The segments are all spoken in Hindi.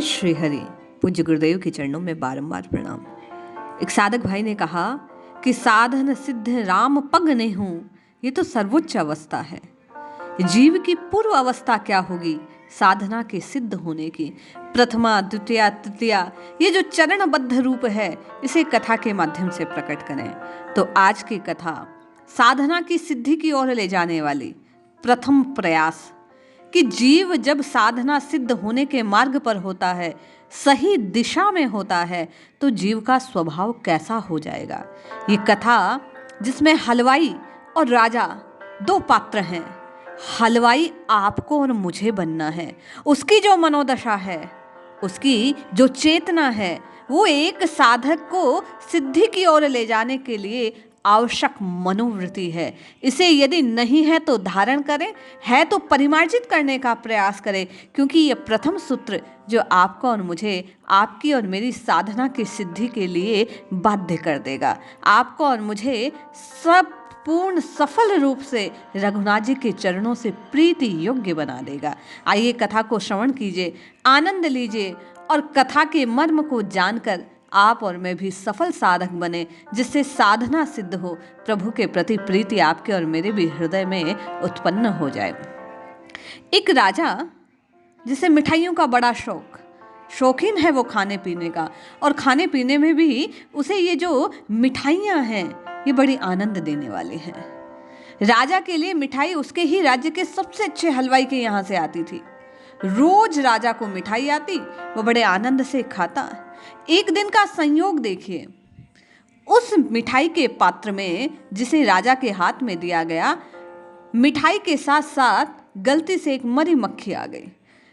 श्री हरि। पूज्य गुरुदेव के चरणों में बारंबार प्रणाम। एक साधक भाई ने कहा कि साधन सिद्ध राम पग नहीं हूँ, ये तो सर्वोच्च अवस्था है। जीव की पूर्व अवस्था क्या होगी साधना के सिद्ध होने की? प्रथमा, द्वितीया, तृतीया, ये जो चरणबद्ध रूप है, इसे कथा के माध्यम से प्रकट करें। तो आज की कथा साधना की सिद्धि की ओर ले जाने वाली प्रथम प्रयास कि जीव जब साधना सिद्ध होने के मार्ग पर होता है, सही दिशा में होता है, तो जीव का स्वभाव कैसा हो जाएगा। ये कथा जिसमें हलवाई और राजा दो पात्र हैं। हलवाई आपको और मुझे बनना है। उसकी जो मनोदशा है, उसकी जो चेतना है, वो एक साधक को सिद्धि की ओर ले जाने के लिए आवश्यक मनोवृत्ति है। इसे यदि नहीं है तो धारण करें, है तो परिमार्जित करने का प्रयास करें, क्योंकि ये प्रथम सूत्र जो आपको और मुझे, आपकी और मेरी साधना की सिद्धि के लिए बाध्य कर देगा। आपको और मुझे सब पूर्ण सफल रूप से रघुनाथ जी के चरणों से प्रीति योग्य बना देगा। आइए कथा को श्रवण कीजिए, आनंद लीजिए और कथा के मर्म को जानकर आप और मैं भी सफल साधक बने, जिससे साधना सिद्ध हो, प्रभु के प्रति प्रीति आपके और मेरे भी हृदय में उत्पन्न हो जाए। एक राजा जिसे मिठाइयों का बड़ा शौकीन है, वो खाने पीने का, और खाने पीने में भी उसे ये जो मिठाइयाँ हैं ये बड़ी आनंद देने वाली हैं। राजा के लिए मिठाई उसके ही राज्य के सबसे अच्छे हलवाई के यहाँ से आती थी। रोज राजा को मिठाई आती, वो बड़े आनंद से खाता। एक दिन का संयोग देखिए, उस मिठाई के पात्र में जिसे राजा के हाथ में दिया गया, मिठाई के साथ साथ गलती से एक मरी मक्खी आ गई।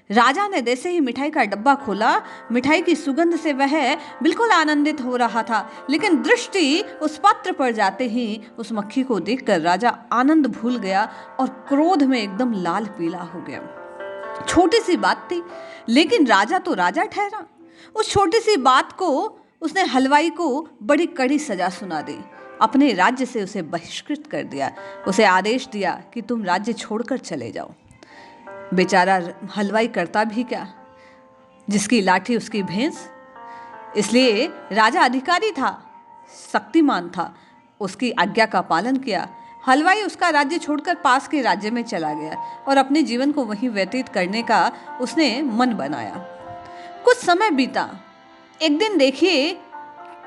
राजा ने जैसे ही मिठाई का डब्बा खोला, मिठाई की सुगंध से वह बिल्कुल आनंदित हो रहा था, लेकिन दृष्टि उस पात्र पर जाते ही उस मक्खी को देखकर राजा आनंद भूल गया और क्रोध में एकदम लाल पीला हो गया। छोटी सी बात थी, लेकिन राजा तो राजा ठहरा। उस छोटी सी बात को उसने हलवाई को बड़ी कड़ी सजा सुना दी, अपने राज्य से उसे बहिष्कृत कर दिया। उसे आदेश दिया कि तुम राज्य छोड़कर चले जाओ। बेचारा हलवाई करता भी क्या, जिसकी लाठी उसकी भैंस। इसलिए राजा अधिकारी था, शक्तिमान था, उसकी आज्ञा का पालन किया। हलवाई उसका राज्य छोड़कर पास के राज्य में चला गया और अपने जीवन को वहीं व्यतीत करने का उसने मन बनाया। कुछ समय बीता। एक दिन देखिए,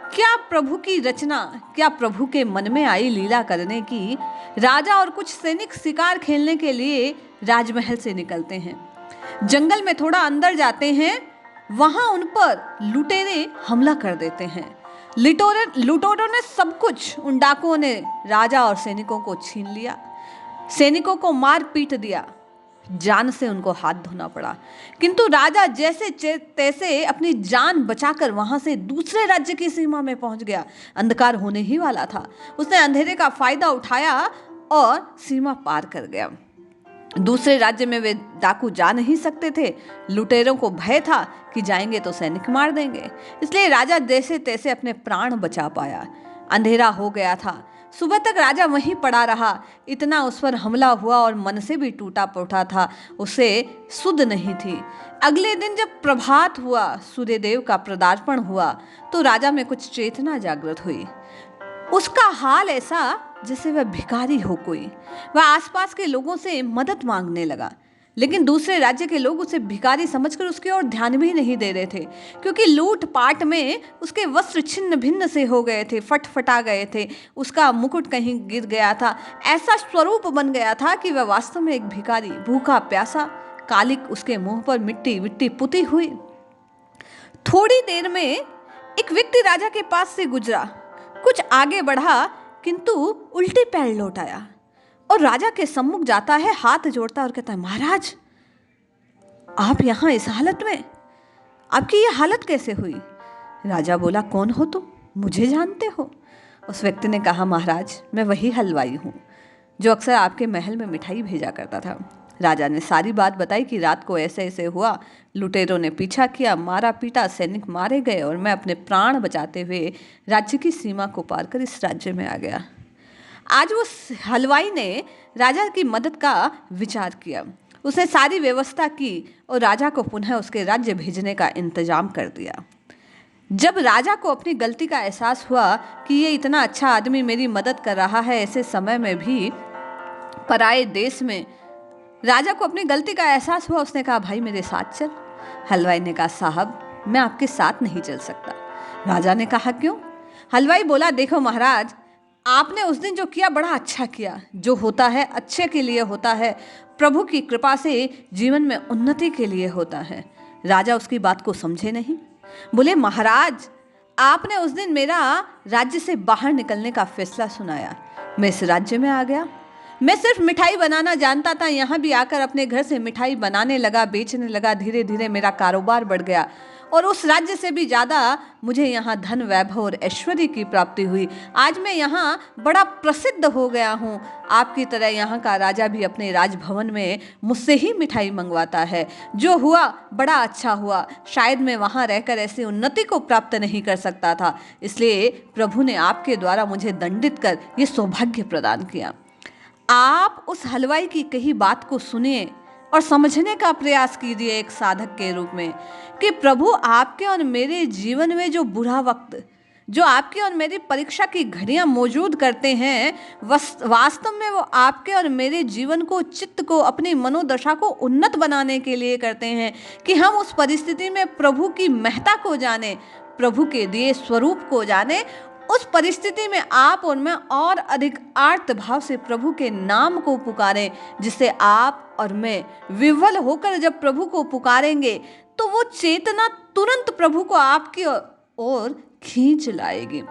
क्या प्रभु की रचना, क्या प्रभु के मन में आई लीला करने की। राजा और कुछ सैनिक शिकार खेलने के लिए राजमहल से निकलते हैं। जंगल में थोड़ा अंदर जाते हैं, वहां उन पर लुटेरे हमला कर देते हैं। लुटेरों ने सब कुछ, उन डाकुओं ने राजा और सैनिकों को छीन लिया। सैनिकों को मार पीट दिया, जान से उनको हाथ धोना पड़ा। किंतु राजा जैसे तैसे अपनी जान बचाकर वहां से दूसरे राज्य की सीमा में पहुंच गया। अंधकार होने ही वाला था, उसने अंधेरे का फायदा उठाया और सीमा पार कर गया। दूसरे राज्य में वे डाकू जा नहीं सकते थे। लुटेरों को भय था कि जाएंगे तो सैनिक मार देंगे, इसलिए राजा जैसे तैसे अपने प्राण बचा पाया। अंधेरा हो गया था, सुबह तक राजा वहीं पड़ा रहा। इतना उस पर हमला हुआ और मन से भी टूटा पोटा था, उसे सुध नहीं थी। अगले दिन जब प्रभात हुआ, सूर्यदेव का पदार्पण हुआ, तो राजा में कुछ चेतना जागृत हुई। उसका हाल ऐसा जैसे वह भिखारी हो कोई। वह आसपास के लोगों से मदद मांगने लगा, लेकिन दूसरे राज्य के लोग उसे भिखारी समझकर उसकी ओर ध्यान भी नहीं दे रहे थे, क्योंकि लूट पाट में उसके वस्त्र छिन्न भिन्न से हो गए थे, फटा गए थे, उसका मुकुट कहीं गिर गया था। ऐसा स्वरूप बन गया था कि वह वास्तव में एक भिखारी, भूखा प्यासा, कालिक उसके मुंह पर मिट्टी विट्टी पुती हुई। थोड़ी देर में एक व्यक्ति राजा के पास से गुजरा, कुछ आगे बढ़ा, किंतु उल्टे पैर लौट आया और राजा के सम्मुख जाता है, हाथ जोड़ता और कहता है, महाराज आप यहाँ इस हालत में, आपकी ये हालत कैसे हुई? राजा बोला, कौन हो तुम, मुझे जानते हो? उस व्यक्ति ने कहा, महाराज मैं वही हलवाई हूँ जो अक्सर आपके महल में मिठाई भेजा करता था। राजा ने सारी बात बताई कि रात को ऐसे ऐसे हुआ, लुटेरों ने पीछा किया, मारा पीटा, सैनिक मारे गए और मैं अपने प्राण बचाते हुए राज्य की सीमा को पार कर इस राज्य में आ गया। आज उस हलवाई ने राजा की मदद का विचार किया। उसने सारी व्यवस्था की और राजा को पुनः उसके राज्य भेजने का इंतजाम कर दिया। जब राजा को अपनी गलती का एहसास हुआ कि ये इतना अच्छा आदमी मेरी मदद कर रहा है, ऐसे समय में भी पराए देश में, राजा को अपनी गलती का एहसास हुआ। उसने कहा, भाई मेरे साथ चल। हलवाई ने कहा, साहब मैं आपके साथ नहीं चल सकता। राजा ने कहा, क्यों? हलवाई बोला, देखो महाराज, आपने उस दिन जो किया बड़ा अच्छा किया। जो होता है अच्छे के लिए होता है, प्रभु की कृपा से जीवन में उन्नति के लिए होता है। राजा उसकी बात को समझे नहीं। बोले, महाराज आपने उस दिन मेरा राज्य से बाहर निकलने का फैसला सुनाया, मैं इस राज्य में आ गया। मैं सिर्फ मिठाई बनाना जानता था, यहाँ भी आकर अपने घर से मिठाई बनाने लगा, बेचने लगा। धीरे धीरे मेरा कारोबार बढ़ गया और उस राज्य से भी ज़्यादा मुझे यहाँ धन, वैभव और ऐश्वर्य की प्राप्ति हुई। आज मैं यहाँ बड़ा प्रसिद्ध हो गया हूँ। आपकी तरह यहाँ का राजा भी अपने राजभवन में मुझसे ही मिठाई मंगवाता है। जो हुआ बड़ा अच्छा हुआ। शायद मैं वहाँ रहकर ऐसी उन्नति को प्राप्त नहीं कर सकता था, इसलिए प्रभु ने आपके द्वारा मुझे दंडित कर ये सौभाग्य प्रदान किया। आप उस हलवाई की कही बात को सुनिए और समझने का प्रयास कीजिए एक साधक के रूप में कि प्रभु आपके और मेरे जीवन में जो बुरा वक्त, जो आपकी और मेरी परीक्षा की घड़ियां मौजूद करते हैं, वास्तव में वो आपके और मेरे जीवन को, चित्त को, अपनी मनोदशा को उन्नत बनाने के लिए करते हैं कि हम उस परिस्थिति में प्रभु की महत्ता को जाने, प्रभु के दिए स्वरूप को जाने। उस परिस्थिति में आप और मैं और अधिक आर्त भाव से प्रभु के नाम को पुकारें, जिससे आप और मैं विह्वल होकर जब प्रभु को पुकारेंगे तो वो चेतना तुरंत प्रभु को आपकी ओर खींच लाएगी।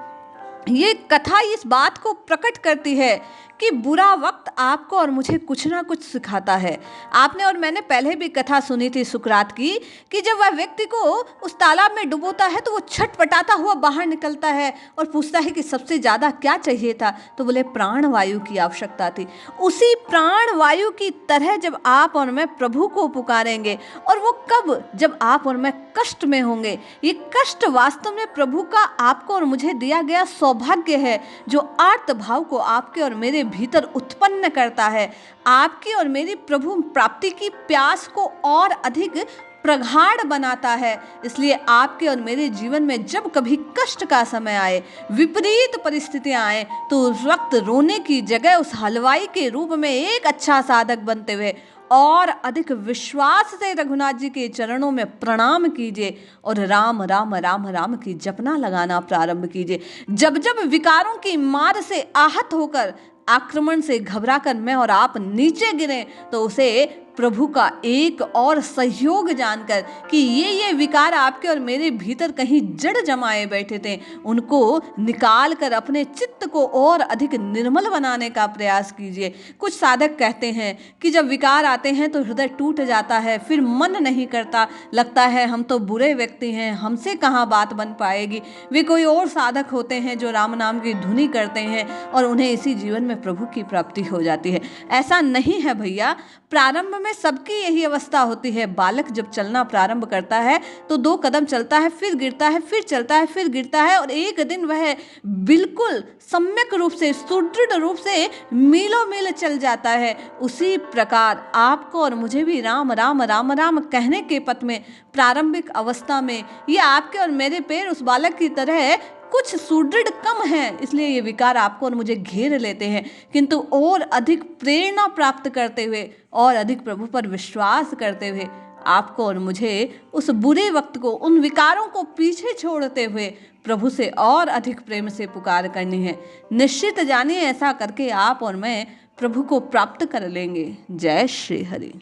ये कथा इस बात को प्रकट करती है कि बुरा वक्त आपको और मुझे कुछ ना कुछ सिखाता है। आपने और मैंने पहले भी कथा सुनी थी सुकरात की कि जब वह व्यक्ति को उस तालाब में डुबोता है तो वो छटपटाता हुआ बाहर निकलता है और पूछता है कि सबसे ज़्यादा क्या चाहिए था, तो बोले प्राण वायु की आवश्यकता थी। उसी प्राण वायु की तरह जब आप और मैं प्रभु को पुकारेंगे, और वो कब? जब आप और मैं कष्ट में होंगे। ये कष्ट वास्तव में प्रभु का आपको और मुझे दिया गया सौभाग्य है, जो आर्त भाव को आपके और मेरे भीतर उत्पन्न करता है, आपकी और मेरी प्रभु प्राप्ति की प्यास को और अधिक प्रगाढ़ बनाता है। इसलिए आपके और मेरे जीवन में जब कभी कष्ट का समय आए, विपरीत परिस्थितियां आए, तो उस वक्त रोने की जगह उस हलवाई के रूप में एक अच्छा साधक बनते हुए और अधिक विश्वास से रघुनाथ जी के चरणों में प्रणाम कीजिए और राम राम राम राम की जपना लगाना प्रारंभ कीजिए। जब जब विकारों की मार से आहत होकर, आक्रमण से घबराकर मैं और आप नीचे गिरे, तो उसे प्रभु का एक और सहयोग जानकर कि ये विकार आपके और मेरे भीतर कहीं जड़ जमाए बैठे थे, उनको निकाल कर अपने चित्त को और अधिक निर्मल बनाने का प्रयास कीजिए। कुछ साधक कहते हैं कि जब विकार आते हैं तो हृदय टूट जाता है, फिर मन नहीं करता, लगता है हम तो बुरे व्यक्ति हैं, हमसे कहाँ बात बन पाएगी। वे कोई और साधक होते हैं जो राम नाम की धुनी करते हैं और उन्हें इसी जीवन में प्रभु की प्राप्ति हो जाती है। ऐसा नहीं है भैया। प्रारंभ में सबकी यही अवस्था होती है। बालक जब चलना प्रारंभ करता है तो 2 कदम चलता है, फिर गिरता है, फिर चलता है, फिर गिरता है, और एक दिन वह बिल्कुल सम्यक रूप से, सुदृढ़ रूप से मीलों मील चल जाता है। उसी प्रकार आपको और मुझे भी राम राम राम राम कहने के पथ में, प्रारंभिक अवस्था में, ये आपके और मेरे पैर उस बालक की तरह कुछ सुदृढ़ कम है, इसलिए ये विकार आपको और मुझे घेर लेते हैं। किंतु और अधिक प्रेरणा प्राप्त करते हुए और अधिक प्रभु पर विश्वास करते हुए आपको और मुझे उस बुरे वक्त को, उन विकारों को पीछे छोड़ते हुए प्रभु से और अधिक प्रेम से पुकार करनी है। निश्चित जानिए ऐसा करके आप और मैं प्रभु को प्राप्त कर लेंगे। जय श्री हरि।